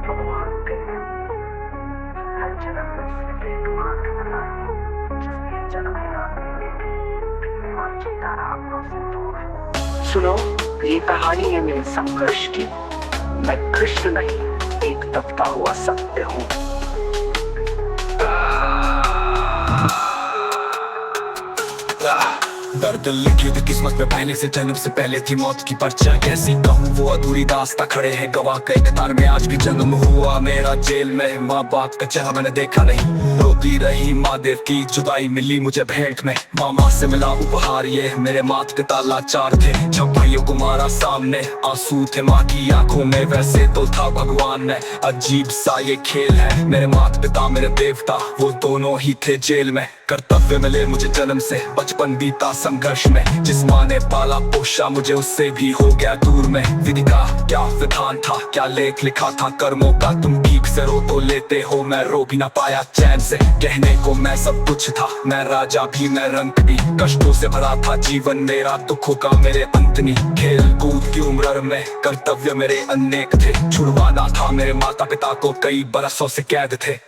भगवान के हर जन्म में सिर्फ एक बात मिला है, जिसने जन्म लिया और जीता राहों से दूर। सुनो, ये कहानी है मेरे संघर्ष की। मैं कृष्ण नहीं, एक तपता हुआ सत्य हूँ। दर्द लिखित किस्मत में पहले से, जन्म से पहले थी मौत की पर्चा। कैसी कहूँ वो अधूरी दास्तां, खड़े हैं गवाह कई कतार में। आज भी जन्म हुआ मेरा जेल में, माँ बाप का चेहरा मैंने देखा नहीं। रोती रही माँ देव की जुदाई, मिली मुझे भेंट में मामा से मिला उपहार। ये मेरे माता पिता लाचार थे, जब भाइयों को मारा सामने आंसू थे माँ की आंखों में। वैसे तो था भगवान ने, अजीब सा ये खेल है। मेरे माता पिता मेरे देवता, वो दोनों ही थे जेल में। कर्तव्य मिले मुझे जन्म से, बचपन बीता संघर्ष में। जिस माँ ने पाला पोषा मुझे, उससे भी हो गया दूर में। विधि का क्या विधान था, क्या लेख लिखा था कर्मों का। तुम ठीक से रो तो लेते हो, मैं रो भी ना पाया चैन से। कहने को मैं सब कुछ था, मैं राजा भी मैं रंक भी। कष्टों से भरा था जीवन मेरा, दुखों का मेरे अंत नहीं। खेल कूद की उम्र में कर्तव्य मेरे अनेक थे। छुड़वाना था मेरे माता पिता को, कई बरसों से कैद थे।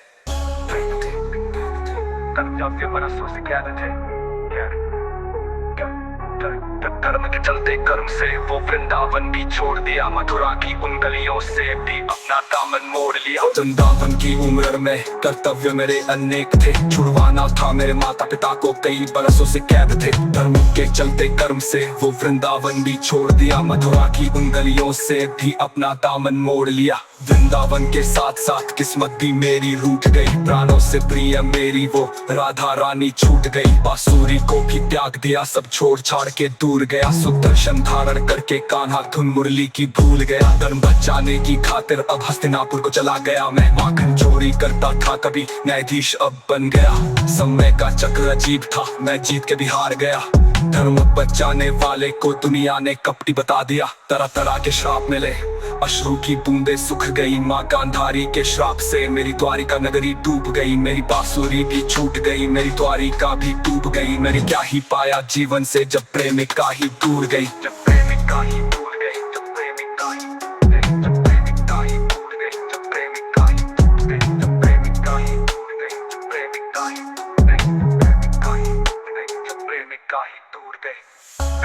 कर्तव्य बरसों से कैद थे। धर्म के चलते कर्म से वो वृंदावन भी छोड़ दिया। मथुरा की उन गलियों से भी अपना दामन मोड़ लिया। वृंदावन की उम्र में कर्तव्य मेरे अनेक थे। छुड़वाना था मेरे माता पिता को, कई बरसों से कैद थे। धर्म के चलते कर्म से वो वृंदावन भी छोड़ दिया। मथुरा की उन गलियों से भी अपना दामन मोड़ लिया। वृंदावन के साथ साथ किस्मत भी मेरी रूठ गई। प्राणों से प्रिय मेरी वो राधा रानी छूट गई। बांसुरी को भी त्याग दिया, सब छोड़ छाड़ के दूर गया। सुदर्शन धारण करके कान्हा धुन मुरली की भूल गया। धर्म बचाने की खातिर अब हस्तिनापुर को चला गया मैं। माखन चोरी करता था कभी, न्यायाधीश अब बन गया। समय का चक्र अजीब था, मैं जीत के भी हार गया। धर्म बचाने वाले को दुनिया ने कपटी बता दिया। तरह तरह के श्राप मिले, अश्रु की बूंदे सूख गई। माँ गांधारी के श्राप से मेरी द्वारिका नगरी डूब गई। मेरी बांसुरी भी छूट गई, मेरी द्वारिका भी डूब गई। मैंने क्या ही पाया जीवन से, जब प्रेमिका ही दूर गई। जब प्रेमिका ही दूर गई, जब प्रेमिका ही दूर गई, जब प्रेमिका ही दूर गई, जब प्रेमिका ही दूर गई, जब प्रेमिका ही दूर गई, जब प्रेमिका ही दूर गई, जब प्रेमिका ही दूर गई, जब प्रेमिका ही दूर गई।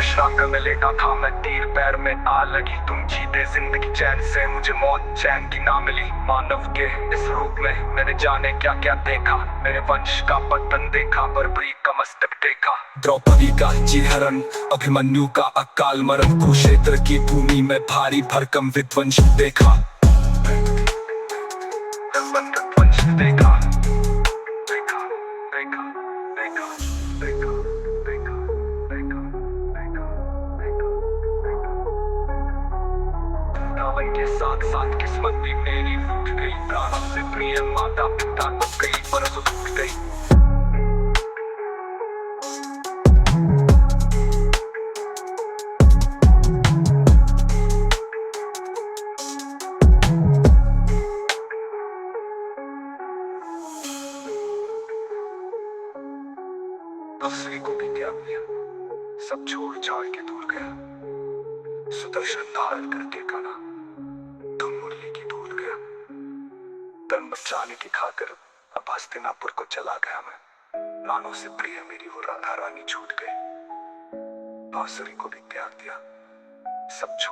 श्राप में लेटा था मैं, तीर पैर में आ लगी। तुम जीते जिंदगी चैन से, मुझे मौत चैन की ना मिली। मानव के इस रूप में मैंने जाने क्या क्या देखा। मेरे वंश का पतन देखा, बर्बरी का मस्तक टेका। द्रौपदी का चीरहरण, अभिमन्यु का अकाल मरण। कुरुक्षेत्र की भूमि में भारी भरकम विध्वंस देखा। विध्वंस देखा, देखा, देखा, देखा, देखा, देखा, देखा, देखा, देखा, देखा। वृंदावन के साथ साथ किस्मत भी मेरी रूठ गई। प्राणों से प्रिय माता पिता को कई बरसों टूट गई। दूसरे को भी त्याग दिया, सब छोड़ छाड़ के दूर गया। सुदर्शन धारण करके कान्हा धुन मुरली की भूल गया। धर्म बचाने की खातिर अब हस्तिनापुर को चला गया मैं। प्राणों से प्रिय मेरी वो राधा रानी छूट गई। बांसुरी को भी त्याग दिया, सब छोड़